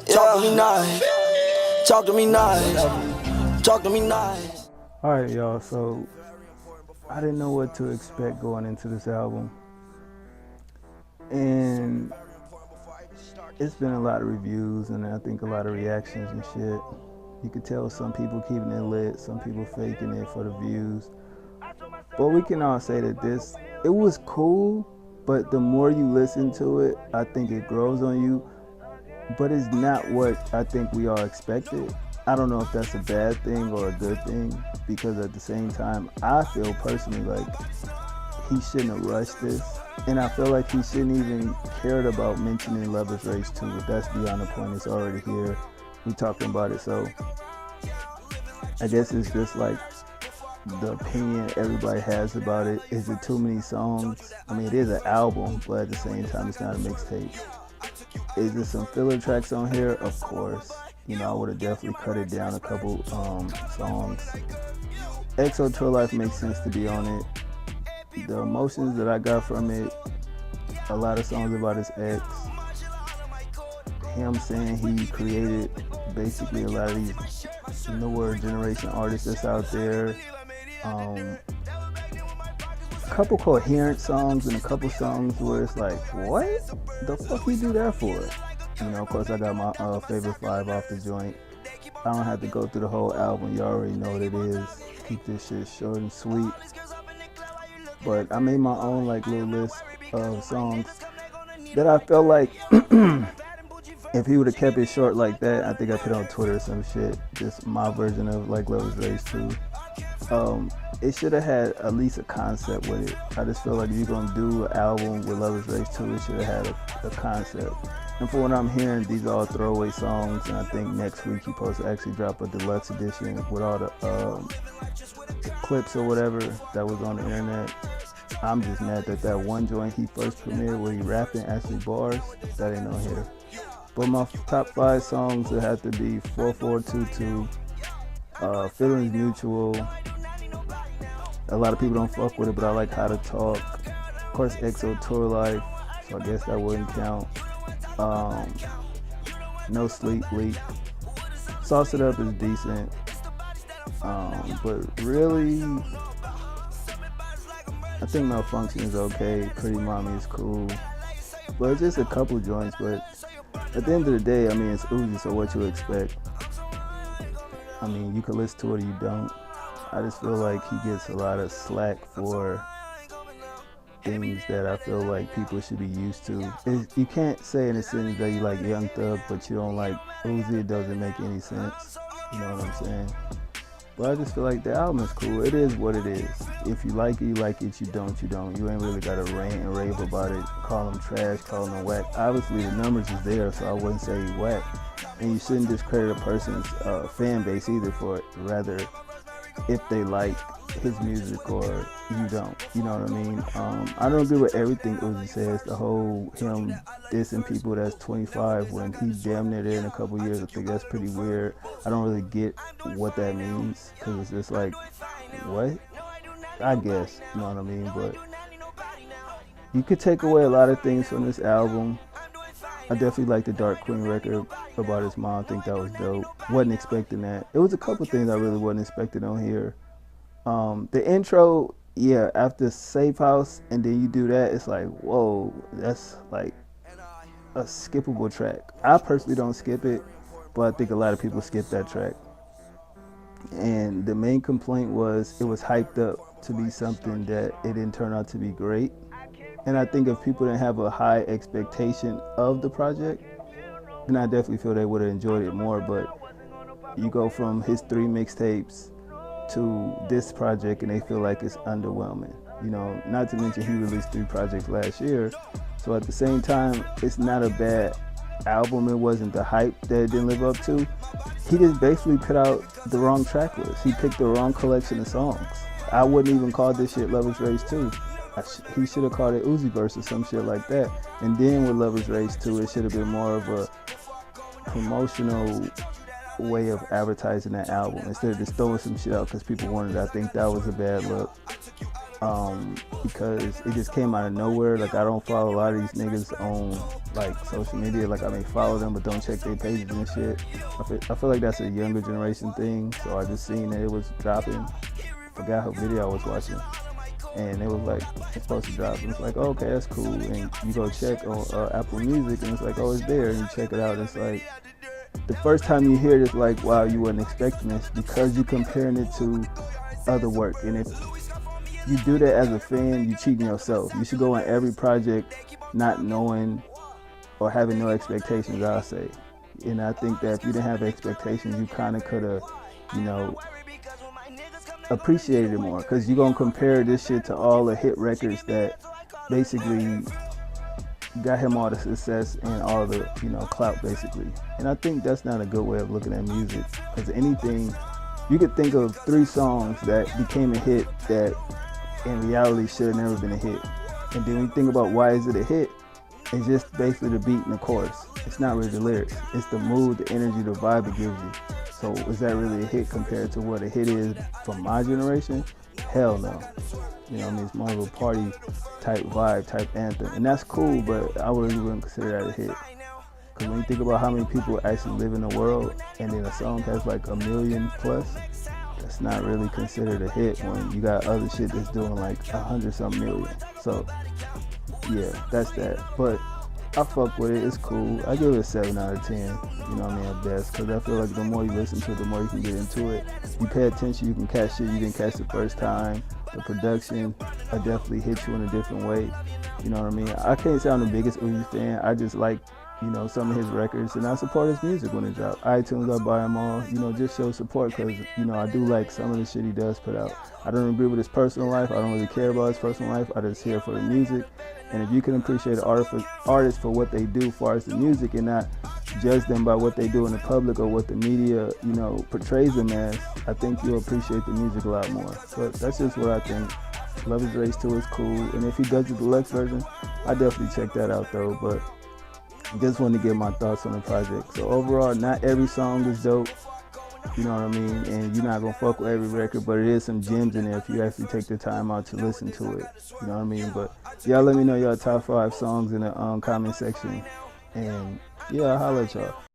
Talk to me nice. Talk to me nice. Talk to me nice. Alright, y'all, so I didn't know what to expect going into this album. And it's been a lot of reviews and I think a lot of reactions and shit. You could tell some people keeping it lit, some people faking it for the views. But we can all say that it was cool, but the more you listen to it, I think it grows on you. But it's not what I think we all expected. I don't know if that's a bad thing or a good thing, because at the same time, I feel personally like he shouldn't have rushed this. And I feel like he shouldn't even cared about mentioning Love is Race 2, but that's beyond the point. It's already here. We talking about it, so I guess it's just like the opinion everybody has about it. Is it too many songs? I mean, it is an album, but at the same time, it's not a mixtape. Is there some filler tracks on here? Of course. You know, I would have definitely cut it down a couple songs. XO Tour Life makes sense to be on it. The emotions that I got from it, a lot of songs about his ex. Him saying he created basically a lot of these newer generation artists that's out there. A couple coherent songs and a couple songs where it's like, what the fuck you do that for? You know, of course I got my favorite 5 off the joint. I don't have to go through the whole album, you already know what it is. Keep this shit short and sweet. But I made my own like little list of songs that I felt like if he would have kept it short like that, I think I put it on Twitter or some shit, just my version of like Love is Race 2. It should have had at least a concept with it. I just feel like if you're gonna do an album with Love is Race 2, it should have had a concept. And for what I'm hearing, these are all throwaway songs, and I think next week he's supposed to actually drop a deluxe edition with all the clips or whatever that was on the internet. I'm just mad that one joint he first premiered where he rapping actually bars, that ain't on here. But my top 5 songs would have to be 4422, Feelings Mutual. A lot of people don't fuck with it, but I like How to Talk. Of course, XO Tour Life, so I guess that wouldn't count. No Sleep Leak. Sauce It Up is decent. But really, I think Malfunction is okay. Pretty Mommy is cool. But it's just a couple joints, but at the end of the day, I mean, it's Uzi, so what you expect? I mean, you can listen to it or you don't. I just feel like he gets a lot of slack for things that I feel like people should be used to. You can't say in a sentence that you like Young Thug, but you don't like Uzi. It doesn't make any sense. You know what I'm saying? But I just feel like the album is cool. It is what it is. If you like it, you like it. You don't, you don't. You ain't really got to rant and rave about it. Call them trash, call them whack. Obviously, the numbers is there, so I wouldn't say whack. And you shouldn't discredit a person's fan base either for it. Rather, if they like his music or you don't. You know what I mean? I don't agree with everything Uzi says. The whole him dissing people that's 25 when he's damn near there in a couple years. I think that's pretty weird. I don't really get what that means, because it's just like, what? I guess, you know what I mean? But you could take away a lot of things from this album. I definitely like the Dark Queen record about his mom. I think that was dope. Wasn't expecting that. It was a couple things I really wasn't expecting on here. The intro, yeah, after Safe House and then you do that, it's like, whoa, that's like a skippable track. I personally don't skip it, but I think a lot of people skip that track. And the main complaint was it was hyped up to be something that it didn't turn out to be great. And I think if people didn't have a high expectation of the project, then I definitely feel they would have enjoyed it more. But you go from his 3 mixtapes to this project and they feel like it's underwhelming. You know, not to mention he released 3 projects last year. So at the same time, it's not a bad album. It wasn't the hype that it didn't live up to. He just basically put out the wrong track list. He picked the wrong collection of songs. I wouldn't even call this shit Love is Race 2. He should have called it Uzi Vert or some shit like that. And then with Love is Race 2, it should have been more of a promotional way of advertising that album instead of just throwing some shit out because people wanted it. I think that was a bad look. because it just came out of nowhere. Like, I don't follow a lot of these niggas on like social media. Like, I may follow them but don't check their pages and shit. I feel like that's a younger generation thing. So I just seen that it was dropping. Forgot what video I was watching, and it was like, it's supposed to drop, and it's like, oh, okay, that's cool. And you go check on Apple Music, and it's like, oh, it's there, and you check it out, and it's like, the first time you hear it, it's like, wow, you wasn't expecting this, because you're comparing it to other work. And if you do that as a fan, you cheating yourself. You should go on every project not knowing or having no expectations, I'll say. And I think that if you didn't have expectations, you kind of could have, you know, appreciated it more, because you're going to compare this shit to all the hit records that basically got him all the success and all the, you know, clout, basically. And I think that's not a good way of looking at music, because anything, you could think of 3 songs that became a hit that in reality should have never been a hit. And then when you think about why is it a hit, it's just basically the beat and the chorus. It's not really the lyrics. It's the mood, the energy, the vibe it gives you. So is that really a hit compared to what a hit is from my generation? Hell no. You know what I mean? It's more of a party type vibe, type anthem. And that's cool, but I really wouldn't consider that a hit. Because when you think about how many people actually live in the world, and then a song has like 1 million plus, that's not really considered a hit when you got other shit that's doing like 100-something million. So yeah, that's that. But I fuck with it. It's cool. I give it a 7 out of 10. You know what I mean? At best, because I feel like the more you listen to it, the more you can get into it. You pay attention, you can catch shit you didn't catch the first time. The production, I definitely hit you in a different way. You know what I mean? I can't say I'm the biggest Uzi fan. I just like, you know, some of his records, and I support his music when it drops. iTunes, I buy them all. You know, just show support, because, you know, I do like some of the shit he does put out. I don't agree with his personal life. I don't really care about his personal life. I just here for the music. And if you can appreciate an artist for what they do as far as the music, and not judge them by what they do in the public or what the media, you know, portrays them as, I think you'll appreciate the music a lot more. But that's just what I think. Love Is Race 2 is cool. And if he does the deluxe version, I definitely check that out though. But just wanted to get my thoughts on the project. So overall, not every song is dope. You know what I mean? And you're not going to fuck with every record, but it is some gems in there if you actually take the time out to listen to it. You know what I mean? But y'all let me know y'all top 5 songs in the comment section. And yeah, I'll holler at y'all.